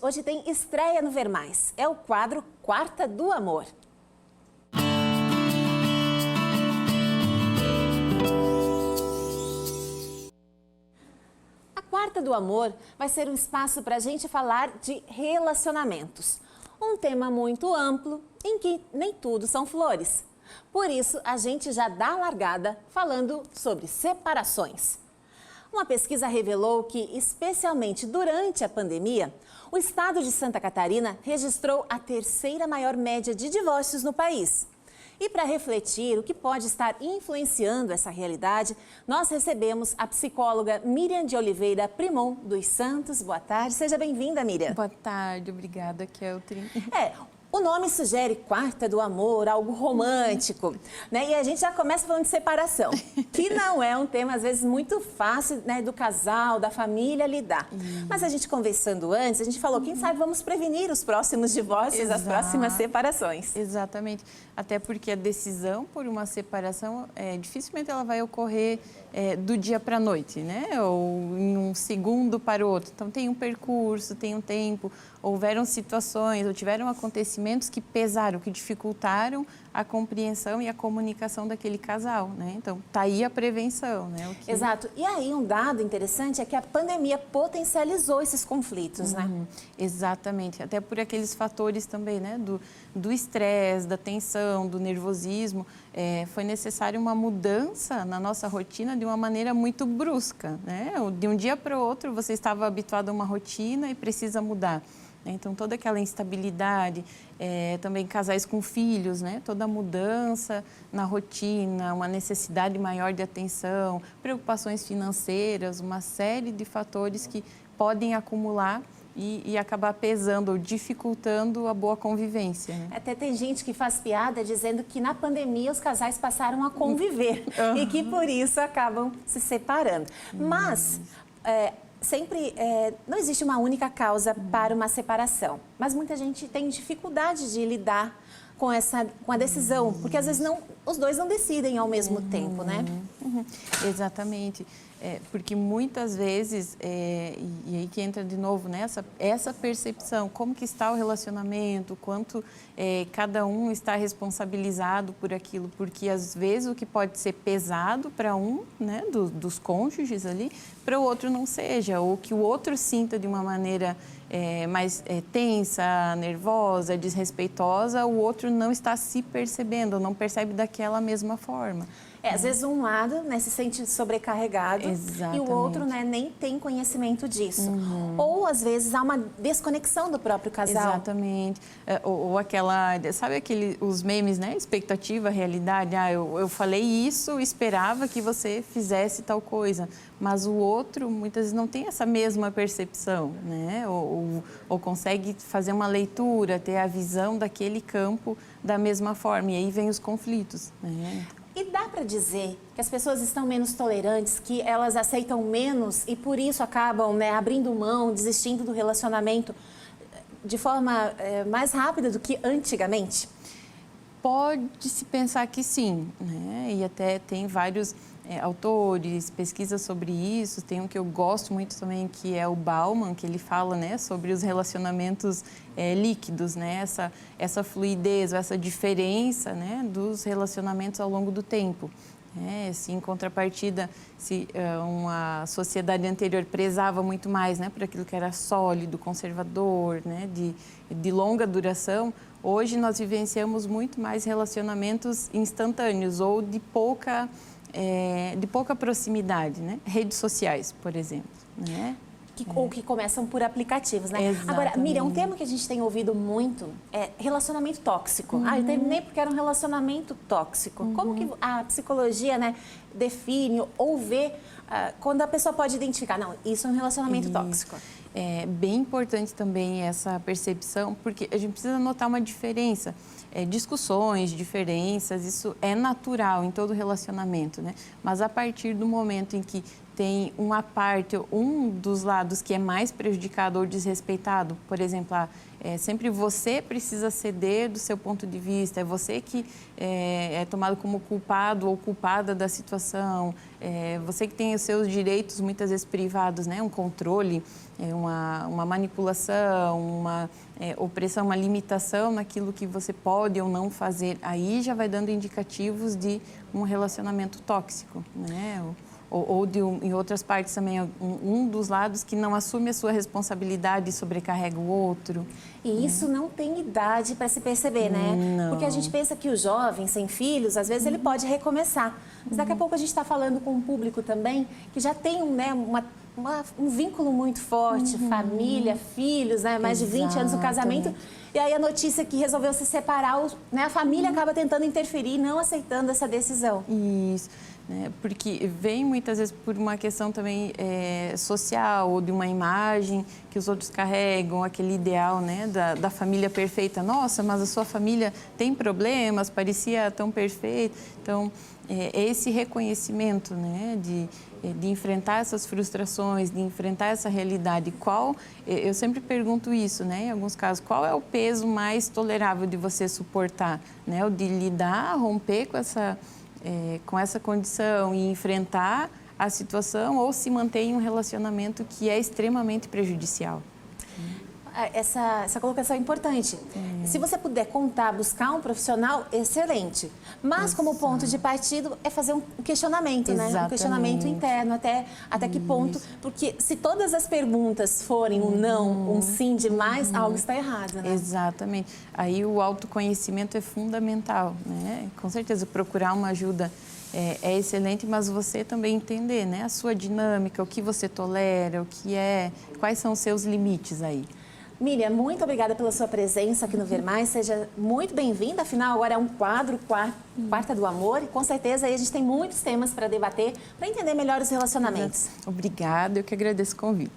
Hoje tem estreia no Ver Mais. É o quadro Quarta do Amor. A Quarta do Amor vai ser um espaço para a gente falar de relacionamentos. Um tema muito amplo em que nem tudo são flores. Por isso, a gente já dá a largada falando sobre separações. Uma pesquisa revelou que, especialmente durante a pandemia, o estado de Santa Catarina registrou a terceira maior média de divórcios no país. E para refletir o que pode estar influenciando essa realidade, nós recebemos a psicóloga Miriam de Oliveira Primon dos Santos. Boa tarde, seja bem-vinda, Miriam. Boa tarde, obrigada, Keltrin. O nome sugere Quarta do Amor, algo romântico, né? E a gente já começa falando de separação, que não é um tema, às vezes, muito fácil, né, do casal, da família lidar. Mas a gente conversando antes, a gente falou, quem sabe vamos prevenir os próximos divórcios, as próximas separações. Exatamente, até porque a decisão por uma separação, dificilmente ela vai ocorrer do dia para a noite, né? Ou em um segundo para o outro. Então tem um percurso, tem um tempo, houveram situações ou tiveram acontecimentos que pesaram, que dificultaram a compreensão e a comunicação daquele casal, né? Então, tá aí a prevenção, né? Exato. E aí, um dado interessante é que a pandemia potencializou esses conflitos, né? Exatamente. Até por aqueles fatores também, né? Do estresse, da tensão, do nervosismo. Foi necessária uma mudança na nossa rotina de uma maneira muito brusca, né? De um dia para o outro, você estava habituado a uma rotina e precisa mudar. Então, toda aquela instabilidade, também casais com filhos, né? Toda a mudança na rotina, uma necessidade maior de atenção, preocupações financeiras, uma série de fatores que podem acumular e acabar pesando ou dificultando a boa convivência, né? Até tem gente que faz piada dizendo que na pandemia os casais passaram a conviver e que por isso acabam se separando. Mas sempre não existe uma única causa para uma separação, mas muita gente tem dificuldade de lidar com a decisão, porque às vezes os dois não decidem ao mesmo tempo, né? Exatamente, porque muitas vezes, e aí que entra de novo nessa essa percepção, como que está o relacionamento, quanto cada um está responsabilizado por aquilo, porque às vezes o que pode ser pesado para um, né, dos cônjuges ali, para o outro não seja, ou que o outro sinta de uma maneira mais tensa, nervosa, desrespeitosa, o outro não está se percebendo, não percebe daquela mesma forma. Às vezes um lado, né, se sente sobrecarregado. Exatamente. E o outro, né, nem tem conhecimento disso. Ou às vezes há uma desconexão do próprio casal. Exatamente. Ou aquela, sabe os memes, né? Expectativa, realidade. Eu falei isso, esperava que você fizesse tal coisa. Mas o outro, muitas vezes, não tem essa mesma percepção, né? Ou consegue fazer uma leitura, ter a visão daquele campo da mesma forma. E aí vem os conflitos, né? E dá para dizer que as pessoas estão menos tolerantes, que elas aceitam menos e por isso acabam, né, abrindo mão, desistindo do relacionamento de forma mais rápida do que antigamente? Pode-se pensar que sim, né? E até tem vários autores, pesquisas sobre isso. Tem um que eu gosto muito também, que é o Bauman, que ele fala, né, sobre os relacionamentos líquidos, né? Essa fluidez, essa diferença, né, dos relacionamentos ao longo do tempo. Se em contrapartida, se uma sociedade anterior prezava muito mais, né, por aquilo que era sólido, conservador, né, de longa duração, hoje nós vivenciamos muito mais relacionamentos instantâneos ou de pouca proximidade, né? Redes sociais, por exemplo, né? Ou que começam por aplicativos, né? Exatamente. Agora, Miriam, um tema que a gente tem ouvido muito é relacionamento tóxico. Eu terminei porque era um relacionamento tóxico. Como que a psicologia, né, define ou vê quando a pessoa pode identificar, não, isso é um relacionamento tóxico? É bem importante também essa percepção, porque a gente precisa notar uma diferença. Discussões, diferenças, isso é natural em todo relacionamento, né? Mas a partir do momento em que tem uma parte, um dos lados que é mais prejudicado ou desrespeitado, por exemplo, sempre você precisa ceder do seu ponto de vista, é você que é tomado como culpado ou culpada da situação, você que tem os seus direitos muitas vezes privados, né? Um controle, uma manipulação, uma opressão, uma limitação naquilo que você pode ou não fazer, aí já vai dando indicativos de um relacionamento tóxico, né? Ou em outras partes também, um dos lados que não assume a sua responsabilidade e sobrecarrega o outro. E isso não tem idade para se perceber, né? Não. Porque a gente pensa que o jovem sem filhos, às vezes ele pode recomeçar. Mas daqui a pouco a gente está falando com um público também que já tem, né, um vínculo muito forte, família, filhos, né? Mais de 20 anos no casamento. E aí a notícia que resolveu se separar, né? A família acaba tentando interferir, não aceitando essa decisão. Isso. Porque vem muitas vezes por uma questão também social ou de uma imagem que os outros carregam, aquele ideal, né, da família perfeita. Nossa, mas a sua família tem problemas, parecia tão perfeita. Então, esse reconhecimento, né, de enfrentar essas frustrações, de enfrentar essa realidade, eu sempre pergunto isso, né, em alguns casos, qual é o peso mais tolerável de você suportar, né, o de lidar, romper com essa condição e enfrentar a situação ou se manter em um relacionamento que é extremamente prejudicial. Essa colocação é importante. Se você puder contar, buscar um profissional, excelente. Mas como ponto de partida é fazer um questionamento, né? Um questionamento interno, até que ponto. Porque se todas as perguntas forem um não, um sim demais, algo está errado, né? Exatamente. Aí o autoconhecimento é fundamental, né? Com certeza, procurar uma ajuda é excelente, mas você também entender, né? A sua dinâmica, o que você tolera, quais são os seus limites aí. Miriam, muito obrigada pela sua presença aqui no Ver Mais. Seja muito bem-vinda. Afinal, agora é um quadro Quarta do Amor e com certeza aí a gente tem muitos temas para debater, para entender melhor os relacionamentos. Obrigada, eu que agradeço o convite.